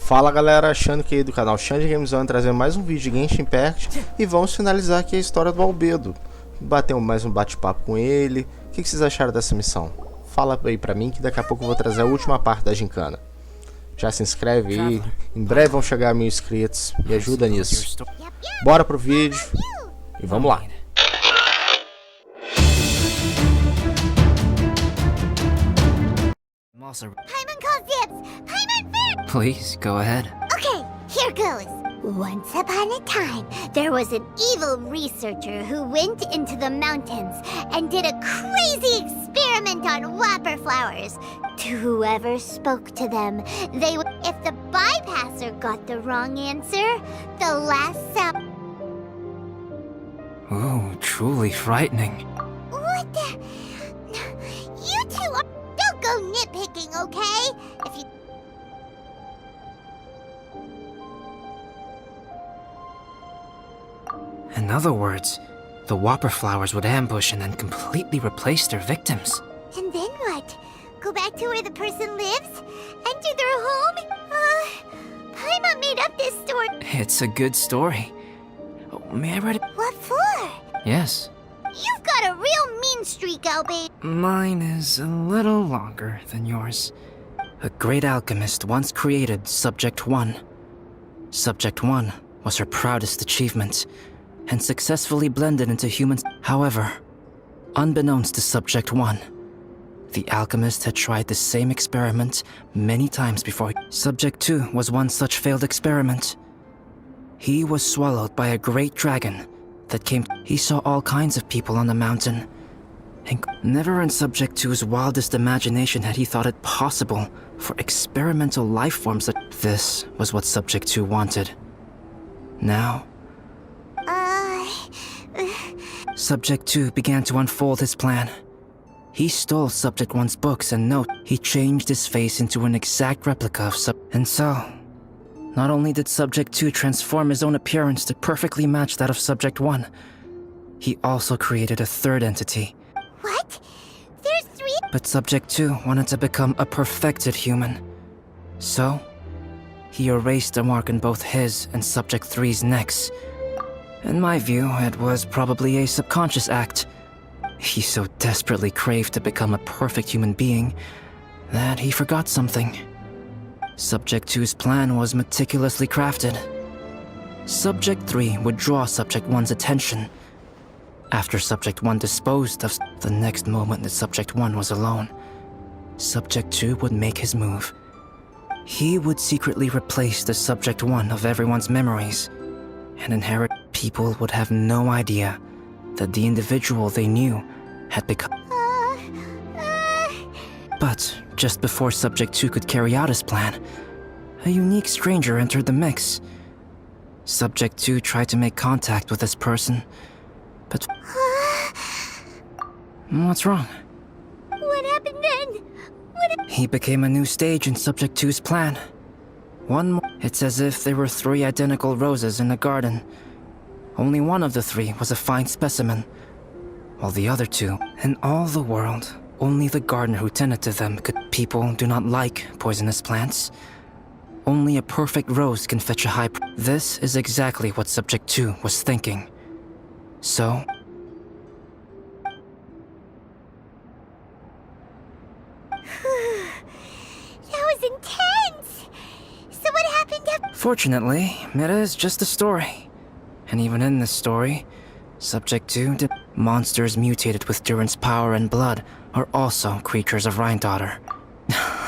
Fala galera, Xande aqui do canal Xande Gamezone, trazendo mais um vídeo de Genshin Impact. E vamos finalizar aqui a história do Albedo. Bater mais um bate-papo com ele. O que vocês acharam dessa missão? Fala aí pra mim que daqui a pouco eu vou trazer a última parte da gincana. Já se inscreve aí, em breve vão chegar a 1000 inscritos, me ajuda nisso. Bora pro vídeo e vamos lá. Please, go ahead. Okay, here goes. Once upon a time, there was an evil researcher who went into the mountains and did a crazy experiment on whopper flowers. To whoever spoke to them, they would... If the bypasser got the wrong answer, the last sound... Ooh, truly frightening. What the... You two are... Don't go nitpicking, okay? If you... In other words, the whopper flowers would ambush and then completely replace their victims. And then what? Go back to where the person lives? Enter their home? Paimon made up this story. It's a good story. Oh, may I read it? What for? Yes. You've got a real mean streak, Albedo. Mine is a little longer than yours. A great alchemist once created Subject 1. Subject 1 was her proudest achievement, and successfully blended into humans. However, unbeknownst to Subject 1, the alchemist had tried the same experiment many times before. Subject 2 was one such failed experiment. He was swallowed by a great dragon that came. He saw all kinds of people on the mountain, and never in Subject 2's wildest imagination had he thought it possible for experimental life forms that... This was what Subject 2 wanted. Now, Subject 2 began to unfold his plan. He stole Subject 1's books and note. He changed his face into an exact replica of And so, not only did Subject 2 transform his own appearance to perfectly match that of Subject 1, he also created a third entity. What? There's 3? But Subject 2 wanted to become a perfected human. So, he erased a mark on both his and Subject 3's necks. In my view, it was probably a subconscious act. He so desperately craved to become a perfect human being that he forgot something. Subject 2's plan was meticulously crafted. Subject 3 would draw Subject 1's attention. After Subject 1 disposed of the next moment that Subject 1 was alone, Subject 2 would make his move. He would secretly replace the Subject 1 of everyone's memories and inherit. People would have no idea that the individual they knew had become. But just before Subject 2 could carry out his plan, a unique stranger entered the mix. Subject 2 tried to make contact with this person, but... What's wrong? What happened then? He became a new stage in Subject 2's plan. One more. It's as if there were 3 identical roses in a garden. Only one of the 3 was a fine specimen, while the other 2, in all the world, only the gardener who tended to them could. People do not like poisonous plants. Only a perfect rose can fetch a high. This is exactly what Subject 2 was thinking. So, That was intense! So what happened after... fortunately, it is just a story. And even in this story, Subject 2 did. Monsters mutated with Durin's power and blood are also creatures of Rhine-daughter.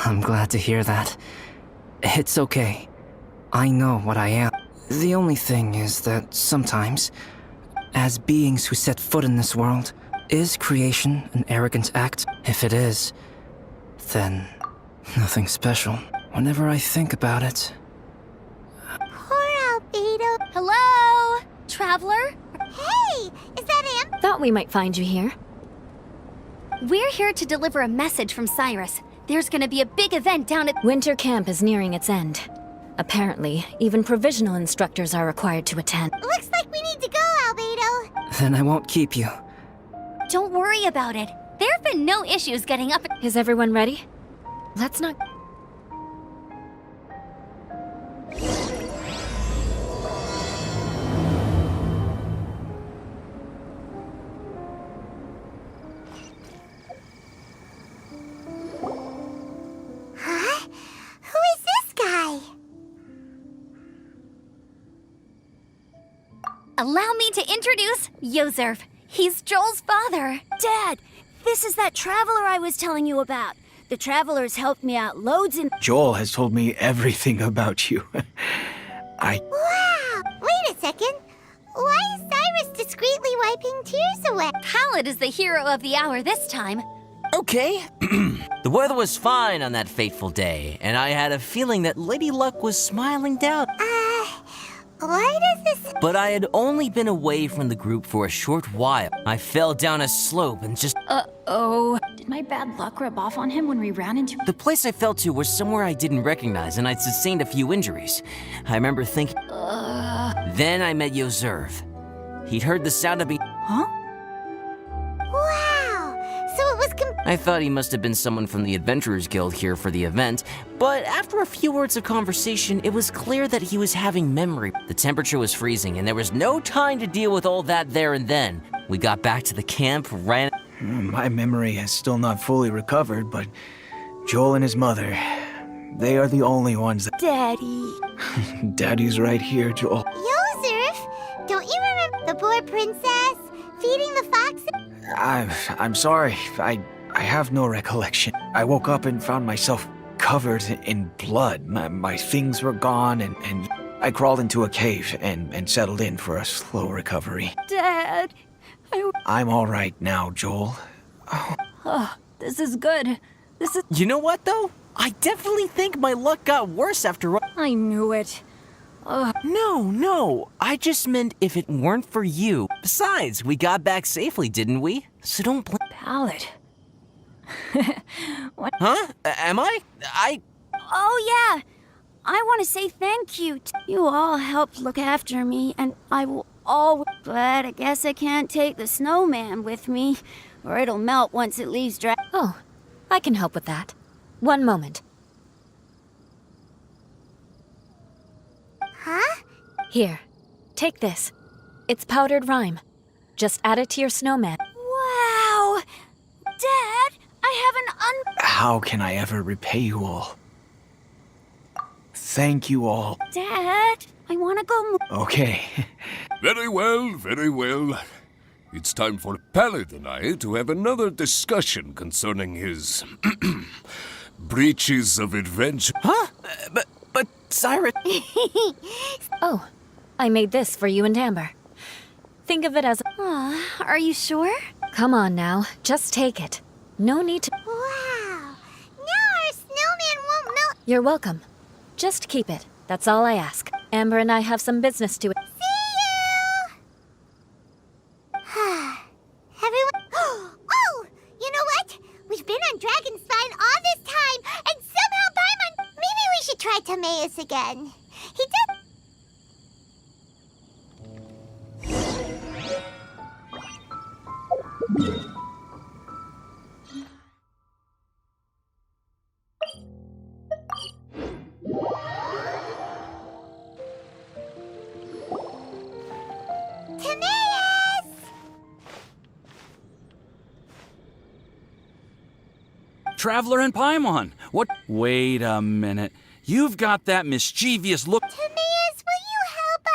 I'm glad to hear that. It's okay. I know what I am. The only thing is that sometimes, as beings who set foot in this world, is creation an arrogant act? If it is, then nothing special. Whenever I think about it... Poor Albedo. Hello? Traveler? Hey! Is that Am? Thought we might find you here. We're here to deliver a message from Cyrus. There's gonna be a big event down at... Winter camp is nearing its end. Apparently, even provisional instructors are required to attend. Looks like we need to go, Albedo. Then I won't keep you. Don't worry about it. There have been no issues getting up... Is everyone ready? Let's not... Allow me to introduce Yozerv. He's Joel's father. Dad, this is that traveler I was telling you about. The traveler's helped me out loads in— Joel has told me everything about you. Wow! Wait a second. Why is Cyrus discreetly wiping tears away? Khaled is the hero of the hour this time. Okay. The weather was fine on that fateful day, and I had a feeling that Lady Luck was smiling down. Why does this— But I had only been away from the group for a short while. I fell down a slope and just— Uh-oh. Did my bad luck rub off on him when we ran into— The place I fell to was somewhere I didn't recognize, and I'd sustained a few injuries. I remember thinking— Then I met Yozerv. He'd heard the sound of me— Huh? Wow! So it was I thought he must have been someone from the Adventurers Guild here for the event, but after a few words of conversation, it was clear that he was having memory. The temperature was freezing, and there was no time to deal with all that there and then. We got back to the camp, ran— My memory has still not fully recovered, but Joel and his mother, they are the only ones that— Daddy. Daddy's right here, Joel. Yozerf! Don't you remember the poor princess feeding the foxes? I'm sorry. I have no recollection. I woke up and found myself covered in blood. My things were gone, and I crawled into a cave and settled in for a slow recovery. Dad. I'm all right now, Joel. Oh, this is good. This is— You know what, though? I definitely think my luck got worse after— I knew it. No. I just meant if it weren't for you. Besides, we got back safely, didn't we? So don't blame— Palette. What? Huh? Am I? Oh, yeah. I want to say thank you. You all helped look after me, and I will always— But I guess I can't take the snowman with me, or it'll melt once it leaves dry. Oh, I can help with that. One moment. Huh? Here, take this. It's powdered rime. Just add it to your snowman. Wow! Dad, I have an How can I ever repay you all? Thank you all. Dad, I want to go Okay. Very well, very well. It's time for Pallet and I to have another discussion concerning his breaches of adventure. Huh? But Cyrus— Oh, I made this for you and Amber. Think of it as— Are you sure? Come on now, just take it. No need to— Wow! Now our snowman won't melt. You're welcome. Just keep it. That's all I ask. Amber and I have some business to— See you! Everyone— Oh! You know what? We've been on Dragon's Spine all this time, and somehow Paimon— Maybe we should try Timaeus again. He did— Timaeus! Traveler and Paimon, what? Wait a minute. You've got that mischievous look. Timaeus, will you help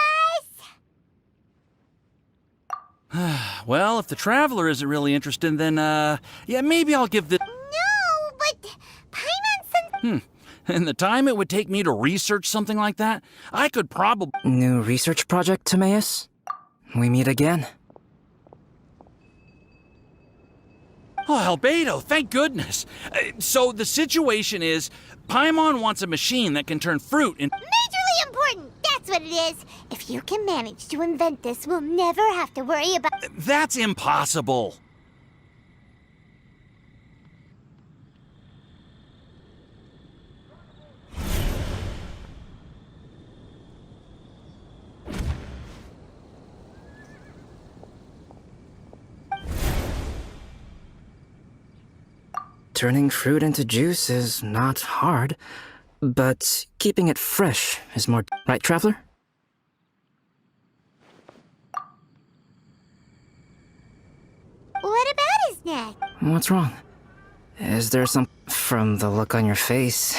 us? Well, if the Traveler isn't really interested, then, yeah, maybe I'll give this— No, but Paimon— In the time it would take me to research something like that, I could probably— New research project, Timaeus? We meet again. Oh, Albedo, thank goodness. So the situation is, Paimon wants a machine that can turn fruit into— Majorly important, that's what it is. If you can manage to invent this, we'll never have to worry about— That's impossible. Turning fruit into juice is not hard, but keeping it fresh is more— Right, Traveler? What about his neck? What's wrong? Is there some— From the look on your face,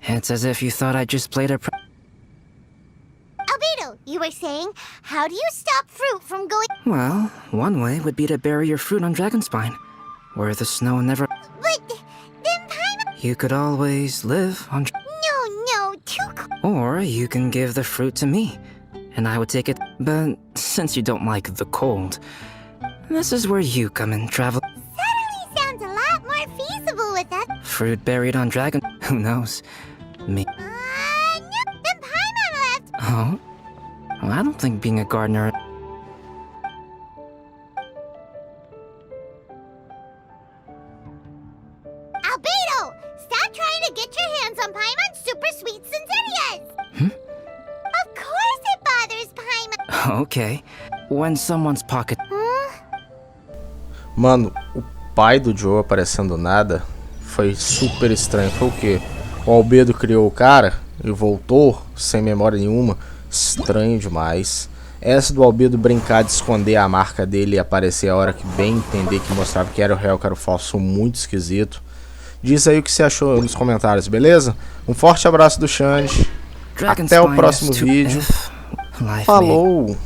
it's as if you thought I just played a— Albedo, You were saying, how do you stop fruit from going... Well, one way would be to bury your fruit on Dragonspine, where the snow never... But then Paimon... You could always live on... No, too cold. Or you can give the fruit to me, and I would take it. But since you don't like the cold, this is where you come in, travel. Suddenly sounds a lot more feasible with that. Fruit buried on Dragon... Who knows? Me... No, then Paimon left. Oh? Well, I don't think being a gardener... Albedo! Stop trying to get your hands on Paimon's super sweet Sinzerias! Of course it bothers Paimon! Okay. When someone's pocket... Mano, o pai do Joe aparecendo do nada foi super estranho. Foi o quê? O Albedo criou o cara e voltou sem memória nenhuma. Estranho demais. Essa do Albedo brincar de esconder a marca dele e aparecer a hora que bem entender que mostrava que era o real, que era o falso, muito esquisito. Diz aí o que você achou nos comentários, beleza? Um forte abraço do Xande. Até o próximo vídeo. Falou!